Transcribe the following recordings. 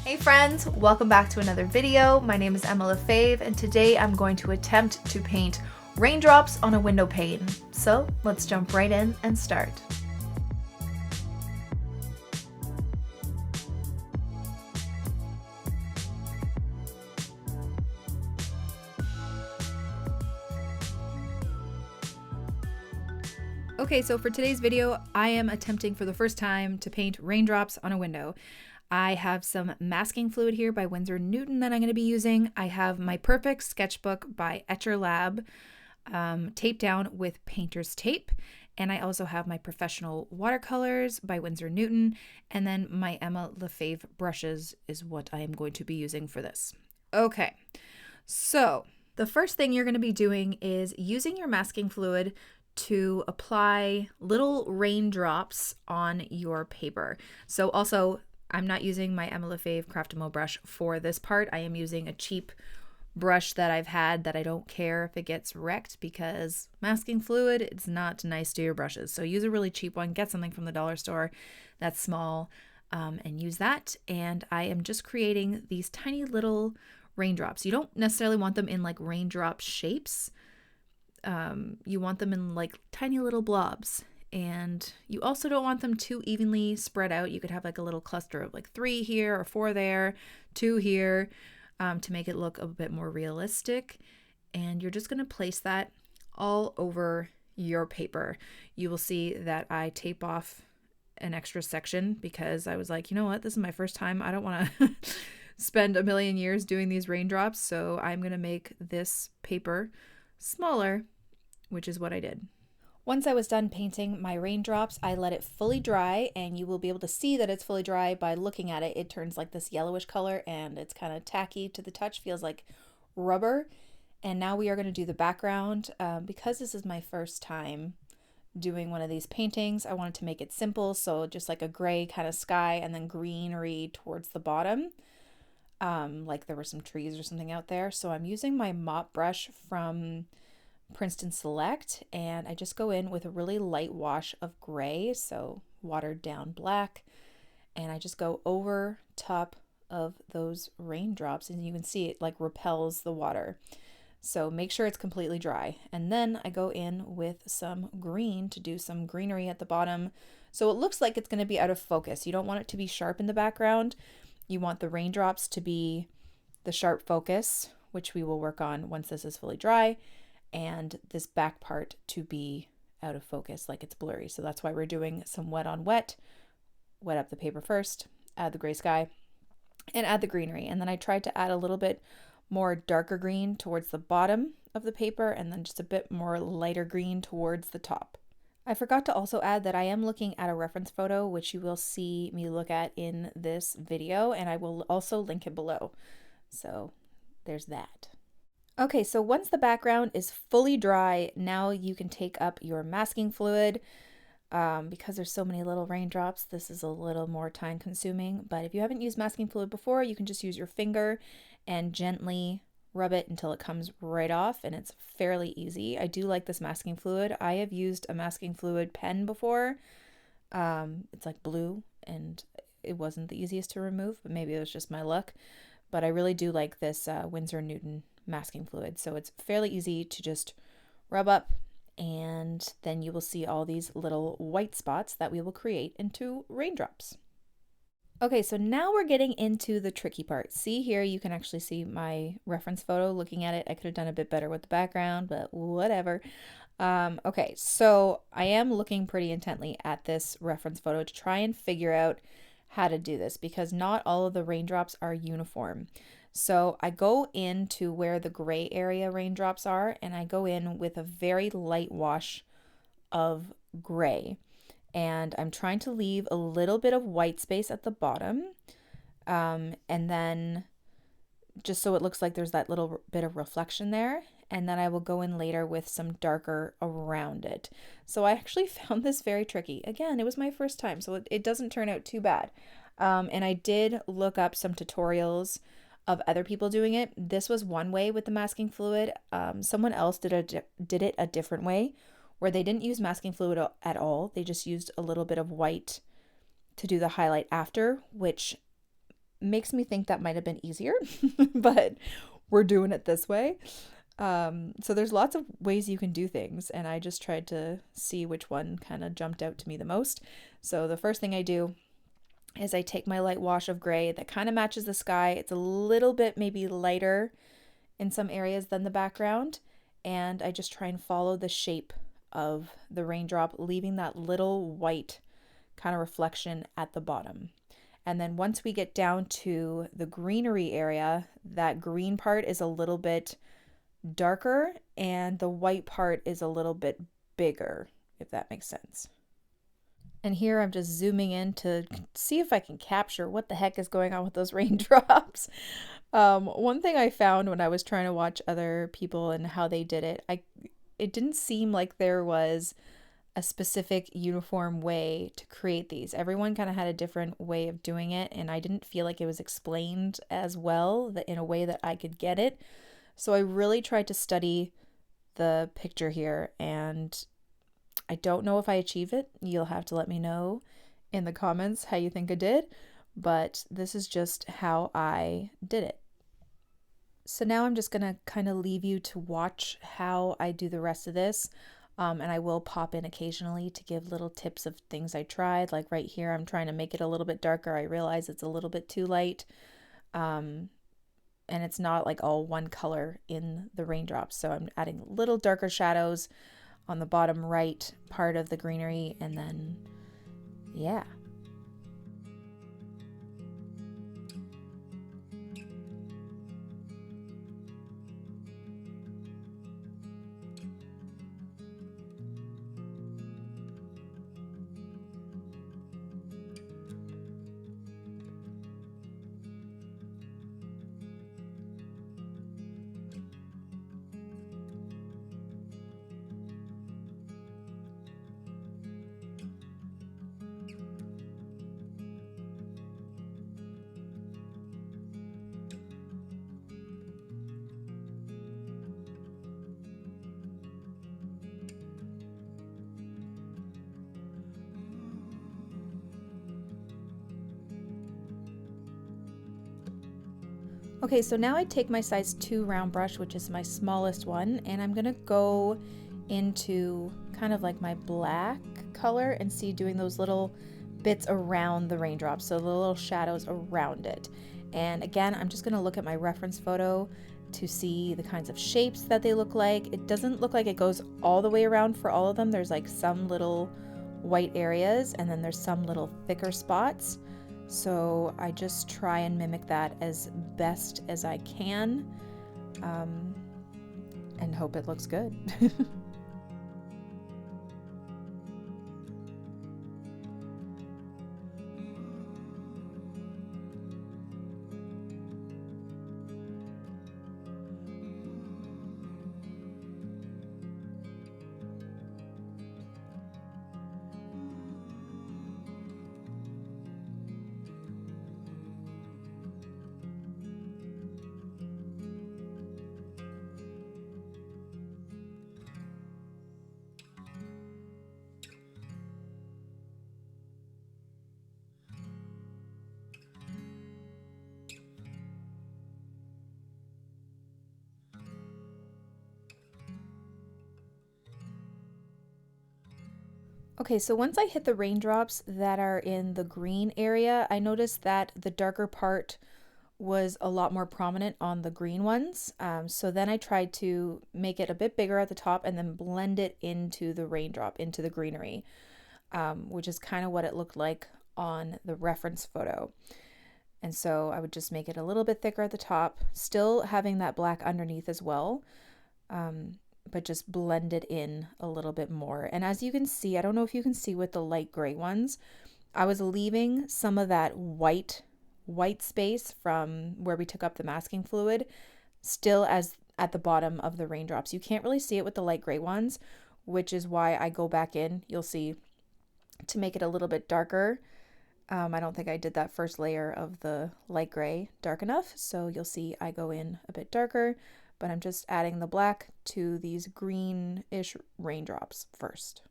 Hey friends, welcome back to another video. My name is Emma Lefebvre and today I'm going to attempt to paint raindrops on a window pane. So let's jump right in and start. Okay, so for today's video, I am attempting for the first time to paint raindrops on a window. I have some masking fluid here by Winsor Newton that I'm going to be using. I have my perfect sketchbook by Etchr Lab taped down with painter's tape. And I also have my professional watercolors by Winsor Newton. And then my Emma Lefebvre brushes is what I am going to be using for this. Okay, so the first thing you're going to be doing is using your masking fluid to apply little raindrops on your paper. So also, I'm not using my Emma Lefebvre Craftimo brush for this part. I am using a cheap brush that I've had that I don't care if it gets wrecked because masking fluid, it's not nice to your brushes. So use a really cheap one, get something from the dollar store that's small and use that. And I am just creating these tiny little raindrops. You don't necessarily want them in like raindrop shapes. You want them in like tiny little blobs, and you also don't want them too evenly spread out. You could have like a little cluster of like 3 here or 4 there, 2 here, to make it look a bit more realistic. And you're just going to place that all over your paper. You will see that I tape off an extra section because I was like, you know what, this is my first time. I don't want to spend a million years doing these raindrops, so I'm going to make this paper smaller, which is what I did. Once I was done painting my raindrops, I let it fully dry, and you will be able to see that it's fully dry by looking at it. It turns like this yellowish color and it's kind of tacky to the touch, feels like rubber. And now we are going to do the background. Because this is my first time doing one of these paintings, I wanted to make it simple, so just like a gray kind of sky and then greenery towards the bottom. Like there were some trees or something out there. So I'm using my mop brush from Princeton Select, and I just go in with a really light wash of gray, so watered down black, and I just go over top of those raindrops, and you can see it like repels the water. So make sure it's completely dry. And then I go in with some green to do some greenery at the bottom. So it looks like it's going to be out of focus. You don't want it to be sharp in the background. You want the raindrops to be the sharp focus, which we will work on once this is fully dry, and this back part to be out of focus, like it's blurry. So that's why we're doing some wet on wet. Wet up the paper first, add the gray sky, and add the greenery. And then I tried to add a little bit more darker green towards the bottom of the paper, and then just a bit more lighter green towards the top. I forgot to also add that I am looking at a reference photo, which you will see me look at in this video, and I will also link it below. So there's that. Okay, so once the background is fully dry, now you can take up your masking fluid. Because there's so many little raindrops, this is a little more time consuming, but if you haven't used masking fluid before, you can just use your finger and gently rub it until it comes right off, and it's fairly easy. I do like this masking fluid. I have used a masking fluid pen before. It's like blue, and it wasn't the easiest to remove, but maybe it was just my luck. But I really do like this Winsor Newton masking fluid. So it's fairly easy to just rub up, and then you will see all these little white spots that we will create into raindrops. Okay, so now we're getting into the tricky part. See here, you can actually see my reference photo. Looking at it, I could have done a bit better with the background, but whatever. Okay, so I am looking pretty intently at this reference photo to try and figure out how to do this, because not all of the raindrops are uniform. So I go into where the gray area raindrops are, and I go in with a very light wash of gray. And I'm trying to leave a little bit of white space at the bottom. And then just so it looks like there's that little bit of reflection there. And then I will go in later with some darker around it. So I actually found this very tricky. Again, it was my first time, so it doesn't turn out too bad. And I did look up some tutorials of other people doing it. This was one way with the masking fluid. Someone else did it a different way, where they didn't use masking fluid at all. They just used a little bit of white to do the highlight after, which makes me think that might have been easier, but we're doing it this way. So there's lots of ways you can do things, and I just tried to see which one kind of jumped out to me the most. So the first thing I do is I take my light wash of gray that kind of matches the sky. It's a little bit maybe lighter in some areas than the background, and I just try and follow the shape of the raindrop, leaving that little white kind of reflection at the bottom. And then once we get down to the greenery area, that green part is a little bit darker and the white part is a little bit bigger, if that makes sense. And here I'm just zooming in to see if I can capture what the heck is going on with those raindrops. One thing I found when I was trying to watch other people and how they did it, it didn't seem like there was a specific uniform way to create these. Everyone kind of had a different way of doing it, and I didn't feel like it was explained as well in a way that I could get it. So I really tried to study the picture here, and I don't know if I achieve it. You'll have to let me know in the comments how you think I did, but this is just how I did it. So now I'm just going to kind of leave you to watch how I do the rest of this. And I will pop in occasionally to give little tips of things I tried. Like right here, I'm trying to make it a little bit darker. I realize it's a little bit too light. And it's not like all one color in the raindrops. So I'm adding little darker shadows on the bottom right part of the greenery. And then, yeah. Okay, so now I take my size 2 round brush, which is my smallest one, and I'm gonna go into kind of like my black color and see doing those little bits around the raindrops, so the little shadows around it. And again, I'm just gonna look at my reference photo to see the kinds of shapes that they look like. It doesn't look like it goes all the way around for all of them. There's like some little white areas, and then there's some little thicker spots. So I just try and mimic that as best as I can, and hope it looks good. Okay, so once I hit the raindrops that are in the green area, I noticed that the darker part was a lot more prominent on the green ones. So then I tried to make it a bit bigger at the top and then blend it into the raindrop, into the greenery, which is kind of what it looked like on the reference photo. And so I would just make it a little bit thicker at the top, still having that black underneath as well. But just blend it in a little bit more. And as you can see, I don't know if you can see with the light gray ones, I was leaving some of that white space from where we took up the masking fluid still as at the bottom of the raindrops. You can't really see it with the light gray ones, which is why I go back in, you'll see, to make it a little bit darker. I don't think I did that first layer of the light gray dark enough, so you'll see I go in a bit darker, but I'm just adding the black to these greenish raindrops first.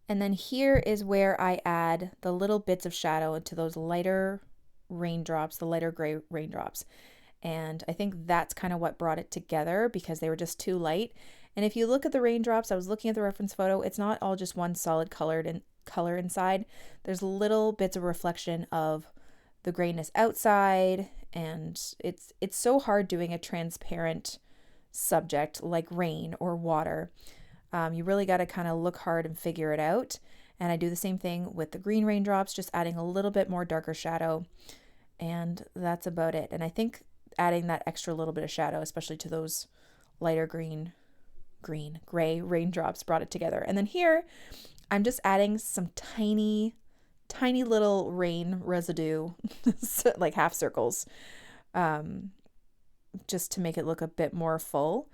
And then here is where I add the little bits of shadow into those lighter raindrops, the lighter gray raindrops. And I think that's kind of what brought it together because they were just too light. And if you look at the raindrops, I was looking at the reference photo, it's not all just one solid color inside. There's little bits of reflection of the grayness outside, and it's so hard doing a transparent subject like rain or water. You really got to kind of look hard and figure it out. And I do the same thing with the green raindrops, just adding a little bit more darker shadow, and that's about it. And I think adding that extra little bit of shadow, especially to those lighter gray raindrops, brought it together. And then here, I'm just adding some tiny little rain residue, like half circles, just to make it look a bit more full.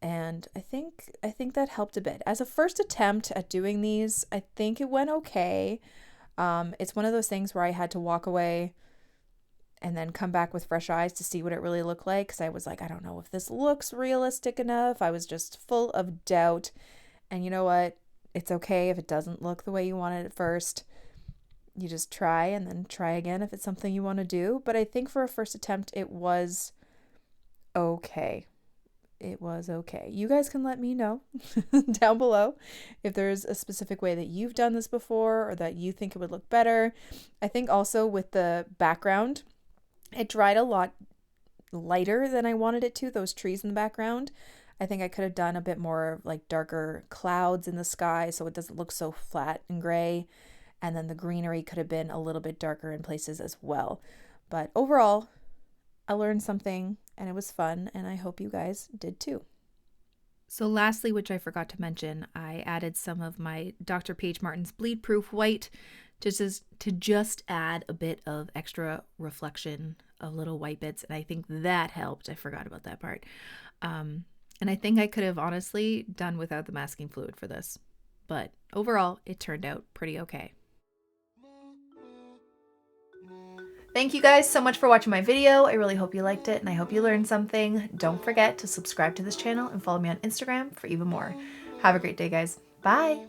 And I think that helped a bit. As a first attempt at doing these, I think it went okay. It's one of those things where I had to walk away and then come back with fresh eyes to see what it really looked like, because I was like, I don't know if this looks realistic enough. I was just full of doubt. And you know what? It's okay if it doesn't look the way you wanted at first. You just try and then try again if it's something you want to do. But I think for a first attempt, it was okay. It was okay. You guys can let me know down below if there's a specific way that you've done this before or that you think it would look better. I think also with the background, it dried a lot lighter than I wanted it to, those trees in the background. I think I could have done a bit more like darker clouds in the sky so it doesn't look so flat and gray. And then the greenery could have been a little bit darker in places as well. But overall, I learned something and it was fun, and I hope you guys did too. So lastly, which I forgot to mention, I added some of my Dr. P.H. Martin's Bleed Proof White to just add a bit of extra reflection of little white bits, and I think that helped. I forgot about that part. And I think I could have honestly done without the masking fluid for this, but overall, it turned out pretty okay. Thank you guys so much for watching my video. I really hope you liked it and I hope you learned something. Don't forget to subscribe to this channel and follow me on Instagram for even more. Have a great day, guys. Bye.